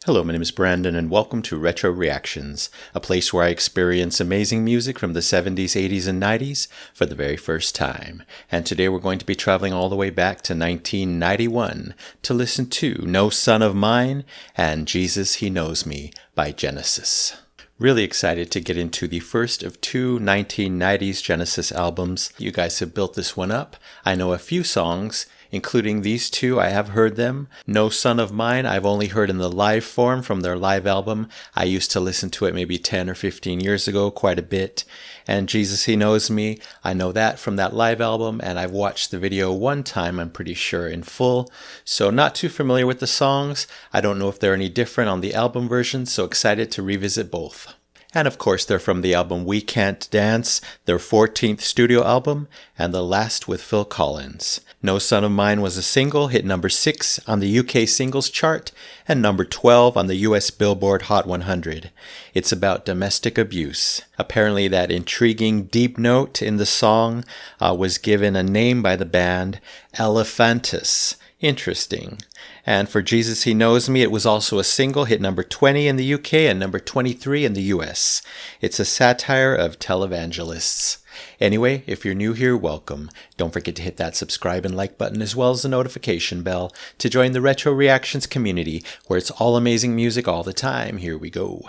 Hello, my name is Brandon, and welcome to Retro Reactions, a place where I experience amazing music from the 70s, 80s, and 90s for the very first time. And today we're going to be traveling all the way back to 1991 to listen to No Son of Mine and Jesus, He Knows Me by Genesis. Really excited to get into the first of two 1990s Genesis albums. You guys have built this one up. I know a few songs, including these two. I have heard them. No Son of Mine, I've only heard in the live form from their live album. I used to listen to it maybe 10 or 15 years ago, quite a bit. And Jesus, He Knows Me, I know that from that live album, and I've watched the video one time, I'm pretty sure, in full. So not too familiar with the songs. I don't know if they're any different on the album version, so excited to revisit both. And of course, they're from the album We Can't Dance, their 14th studio album, and the last with Phil Collins. No Son of Mine was a single, hit number 6 on the UK singles chart, and number 12 on the US Billboard Hot 100. It's about domestic abuse. Apparently that intriguing deep note in the song was given a name by the band, Elephantis. Interesting. And for Jesus, He Knows Me, it was also a single, hit number 20 in the UK and number 23 in the US. It's a satire of televangelists. Anyway, if you're new here, welcome. Don't forget to hit that subscribe and like button as well as the notification bell to join the Retro Reactions community where it's all amazing music all the time. Here we go.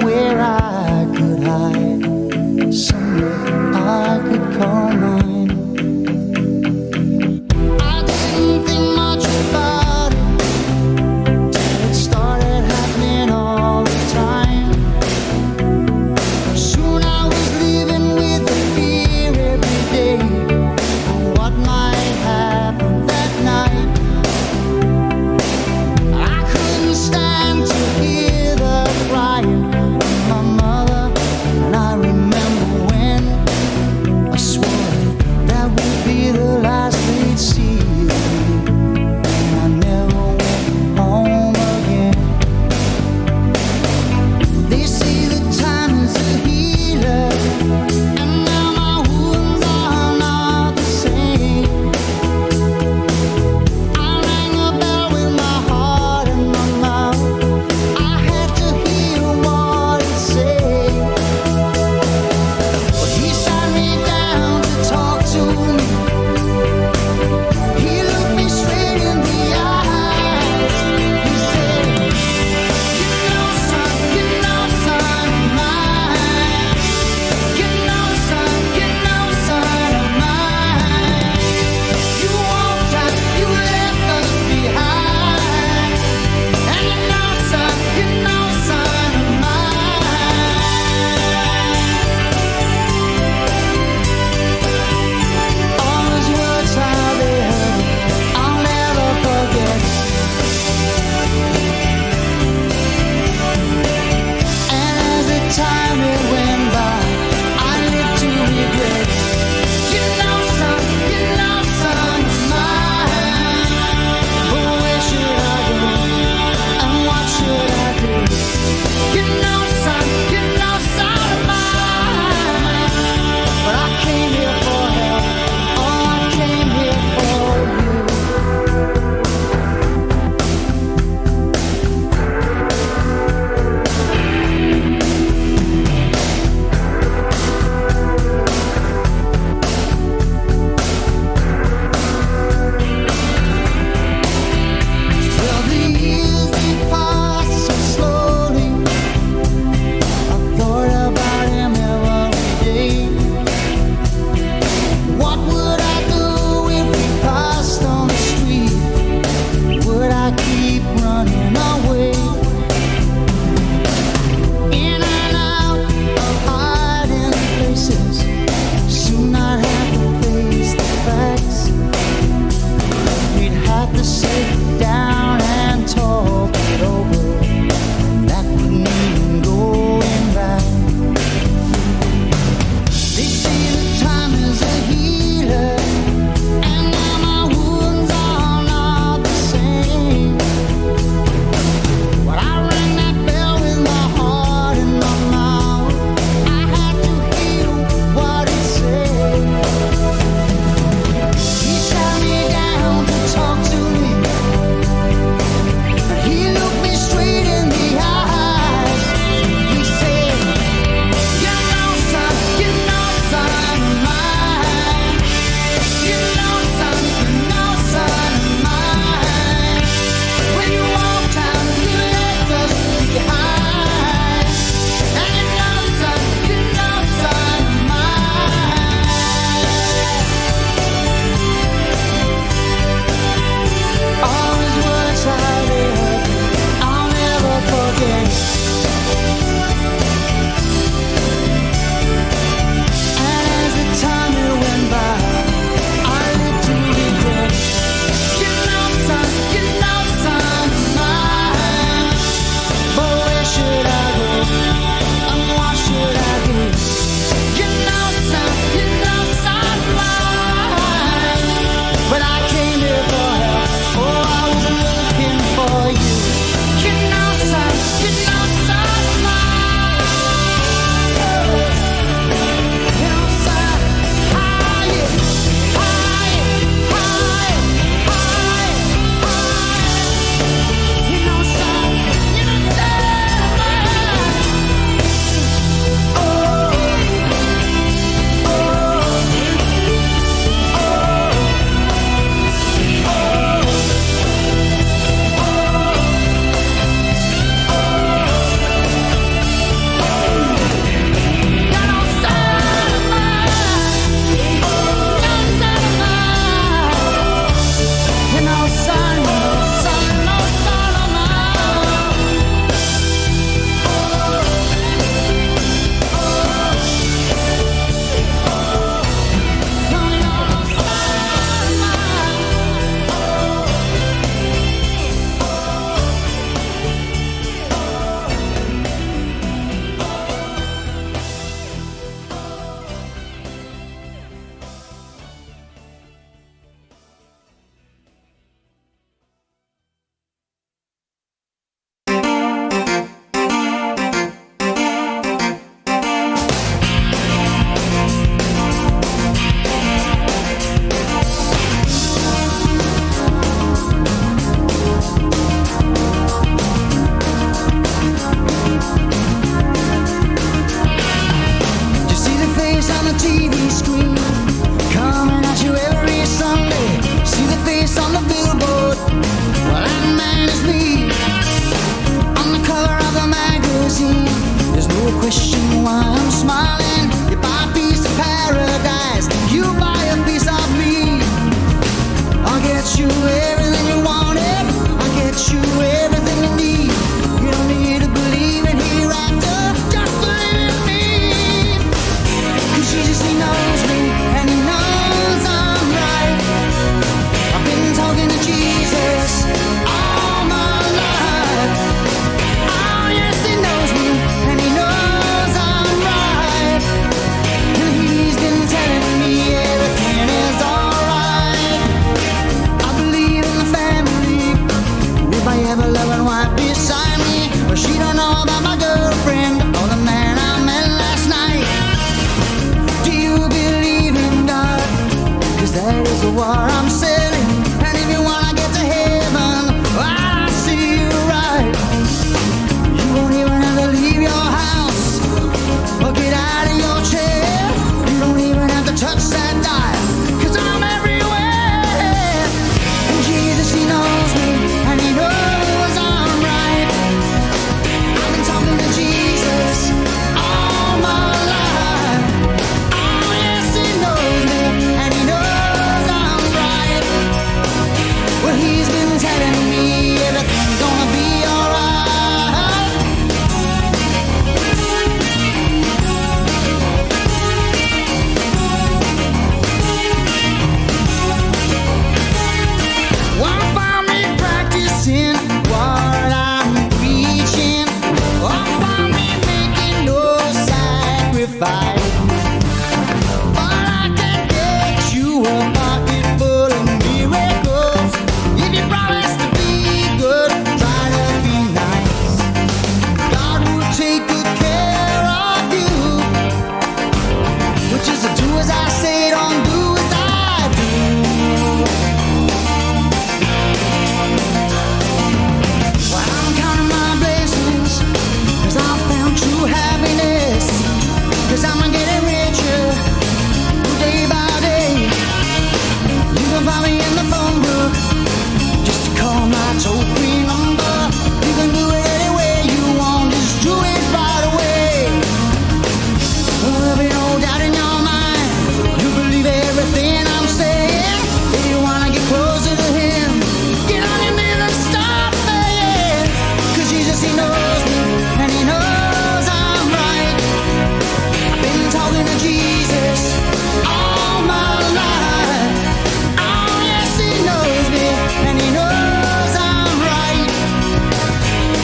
Where I could hide, somewhere I could call mine. I didn't think much about it till it started happening all the time. Soon I was living with the fear every day of what might happen that night. I couldn't stand to hear the crying of my mother, and I get you everything you wanted. I'll get you everything you need. You don't need to believe in hereafter, just believe in me. 'Cause Jesus, he knows me, and he knows I'm right. I've been talking to Jesus all my life. Oh yes, he knows me, and he knows I'm right. And he's been telling me everything is alright. I believe in the family, with my ever-loving wife beside me. But she don't know about my girlfriend or the man I met last night. Do you believe in God? 'Cause that is the war I'm selling. And if you wanna get to heaven, I'll see you right. You won't even have to leave your house or get out of your chair. You don't even have to touch that dial, 'cause I'm everywhere. And Jesus, he knows me, and he knows I'm right. I've been talking to Jesus all my life. Oh yes, he knows me, and he knows I'm right. Well, he's been telling me everything's gonna be alright. Won't find me practicing what I'm preaching. Won't find me making no sacrifice. But I can get you a pocket full of miracles. If you promise to be good, try to be nice. God will take good care of you. Which is to do as I say, don't do as I do. Well, I'm counting my blessings, 'cause I found true happiness. 'Cause I'm getting richer day by day. You can find me in the phone book, just call my toll-free number. You can do it any way you want, just do it right away. There'll be no doubt in your mind, you believe everything I'm saying. If you wanna get closer to him, get on your knees and start praying. 'Cause Jesus, he knows me, and he knows I'm right. I've been talking to Jesus all my life. Oh yes, he knows me, and he knows I'm right.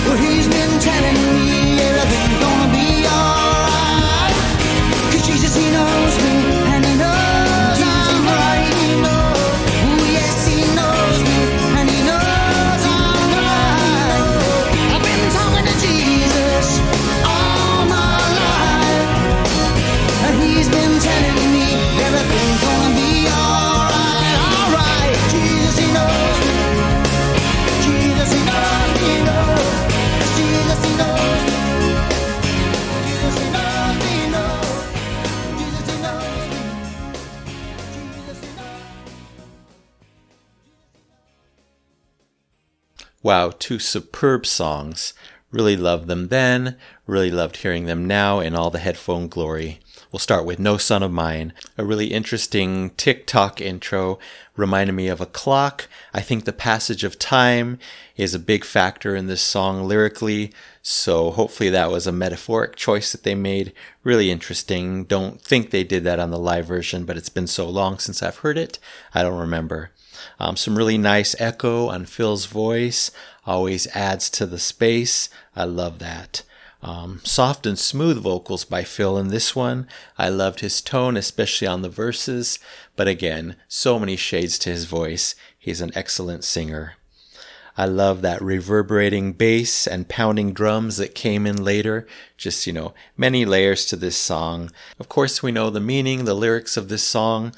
Well, he's been telling me everything's gonna be alright. 'Cause Jesus, he knows me, and he knows I'm right. Oh yes, he knows me, and he knows I'm right. I've been talking to Jesus all my life. And he's been telling me everything's gonna be alright, alright. Jesus, he knows me. Jesus, he knows me, he knows. Jesus, he knows me. Jesus, he knows me, he knows. Jesus, he knows me. Jesus, he knows me. Wow, two superb songs. Really loved them then, really loved hearing them now in all the headphone glory. We'll start with No Son of Mine, a really interesting tick-tock intro, reminded me of a clock. I think the passage of time is a big factor in this song lyrically, so hopefully that was a metaphoric choice that they made. Really interesting. Don't think they did that on the live version, but it's been so long since I've heard it, I don't remember. Some really nice echo on Phil's voice, always adds to the space. I love that. Soft and smooth vocals by Phil in this one. I loved his tone, especially on the verses, but again, so many shades to his voice. He's an excellent singer. I love that reverberating bass and pounding drums that came in later. Just, many layers to this song. Of course, we know the meaning, the lyrics of this song.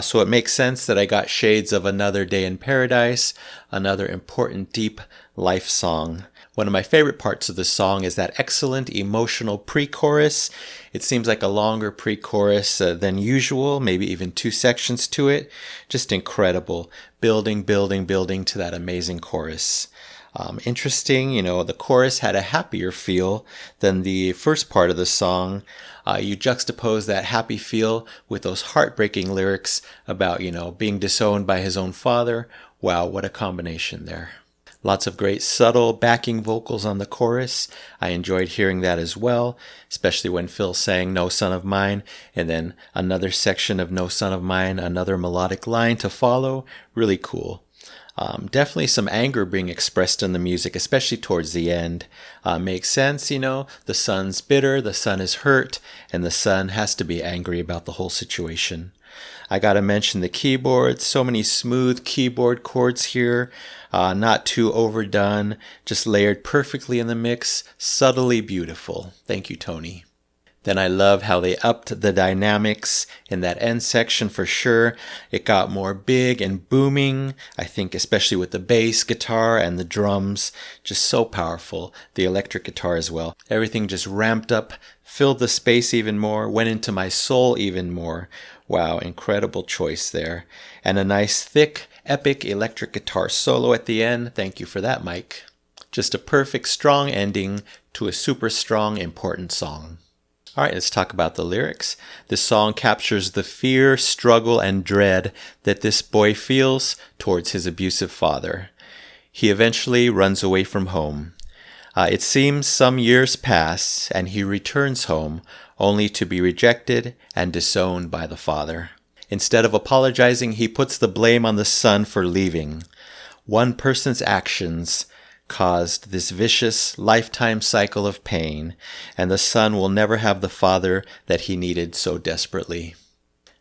So it makes sense that I got shades of Another Day in Paradise, another important deep life song. One of my favorite parts of the song is that excellent emotional pre-chorus. It seems like a longer pre-chorus than usual, maybe even 2 sections to it. Just incredible. Building to that amazing chorus. Interesting, the chorus had a happier feel than the first part of the song. You juxtapose that happy feel with those heartbreaking lyrics about, being disowned by his own father, Wow, what a combination there. Lots of great subtle backing vocals on the chorus. I enjoyed hearing that as well, especially when Phil sang No Son of Mine, and then another section of No Son of Mine, another melodic line to follow. Really cool. Definitely some anger being expressed in the music, especially towards the end. Makes sense, the son's bitter, the son is hurt, and the son has to be angry about the whole situation. I gotta mention the keyboard. So many smooth keyboard chords here. Not too overdone. Just layered perfectly in the mix. Subtly beautiful. Thank you, Tony. Then I love how they upped the dynamics in that end section for sure. It got more big and booming. I think especially with the bass guitar and the drums. Just so powerful. The electric guitar as well. Everything just ramped up, filled the space even more, went into my soul even more. Wow, incredible choice there. And a nice, thick, epic electric guitar solo at the end. Thank you for that, Mike. Just a perfect, strong ending to a super strong, important song. All right, let's talk about the lyrics. This song captures the fear, struggle, and dread that this boy feels towards his abusive father. He eventually runs away from home. It seems some years pass, and he returns home, only to be rejected and disowned by the father. Instead of apologizing, he puts the blame on the son for leaving. One person's actions caused this vicious lifetime cycle of pain, and the son will never have the father that he needed so desperately.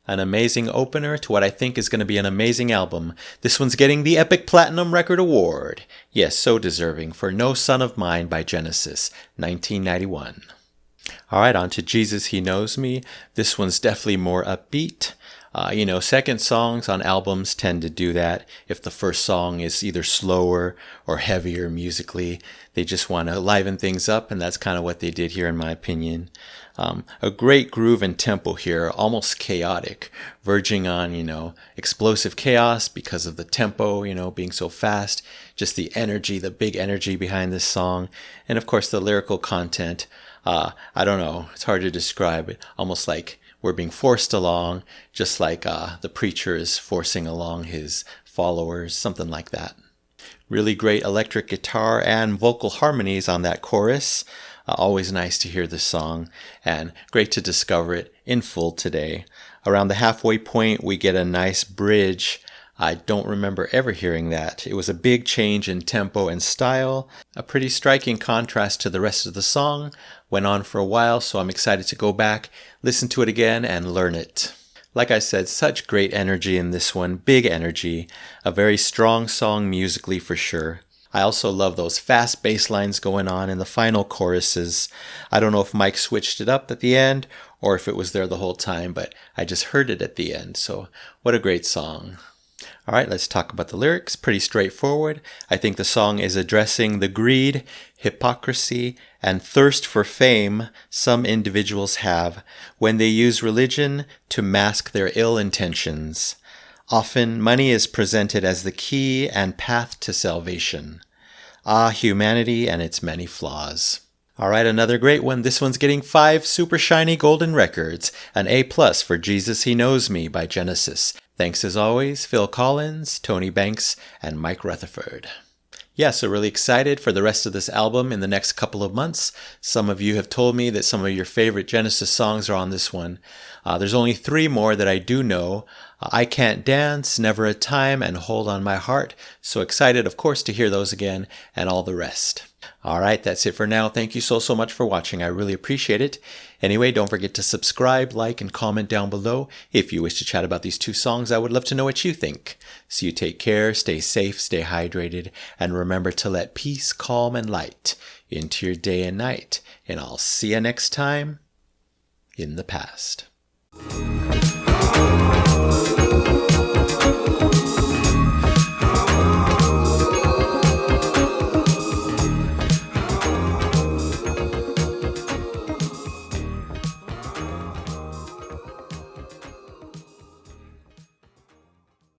An amazing opener to what I think is going to be an amazing album. This one's getting the Epic Platinum Record Award. Yes, so deserving, for No Son of Mine by Genesis, 1991. All right, on to Jesus, He Knows Me. This one's definitely more upbeat. Second songs on albums tend to do that. If the first song is either slower or heavier musically, they just want to liven things up, and that's kind of what they did here in my opinion. A great groove and tempo here, almost chaotic, verging on, explosive chaos because of the tempo, being so fast, just the energy, the big energy behind this song, and of course the lyrical content. I don't know, it's hard to describe it, almost like we're being forced along, just like the preacher is forcing along his followers, something like that. Really great electric guitar and vocal harmonies on that chorus. Always nice to hear this song, and great to discover it in full today. Around the halfway point, we get a nice bridge. I don't remember ever hearing that. It was a big change in tempo and style, a pretty striking contrast to the rest of the song. Went on for a while, so I'm excited to go back, listen to it again, and learn it. Like I said, such great energy in this one, big energy, a very strong song musically for sure. I also love those fast bass lines going on in the final choruses. I don't know if Mike switched it up at the end or if it was there the whole time, but I just heard it at the end, so what a great song. All right, let's talk about the lyrics. Pretty straightforward. I think the song is addressing the greed, hypocrisy, and thirst for fame some individuals have when they use religion to mask their ill intentions. Often, money is presented as the key and path to salvation. Ah, humanity and its many flaws. All right, another great one. This one's getting 5 super shiny golden records. An A+ for Jesus He Knows Me by Genesis. Thanks as always, Phil Collins, Tony Banks, and Mike Rutherford. Yeah, so really excited for the rest of this album in the next couple of months. Some of you have told me that some of your favorite Genesis songs are on this one. There's only 3 more that I do know. I Can't Dance, Never a Time, and Hold on My Heart. So excited, of course, to hear those again and all the rest. All right, that's it for now. Thank you so much for watching. I really appreciate it. Anyway, don't forget to subscribe, like, and comment down below. If you wish to chat about these 2 songs, I would love to know what you think. So you take care, stay safe, stay hydrated, and remember to let peace, calm, and light into your day and night. And I'll see you next time in the past.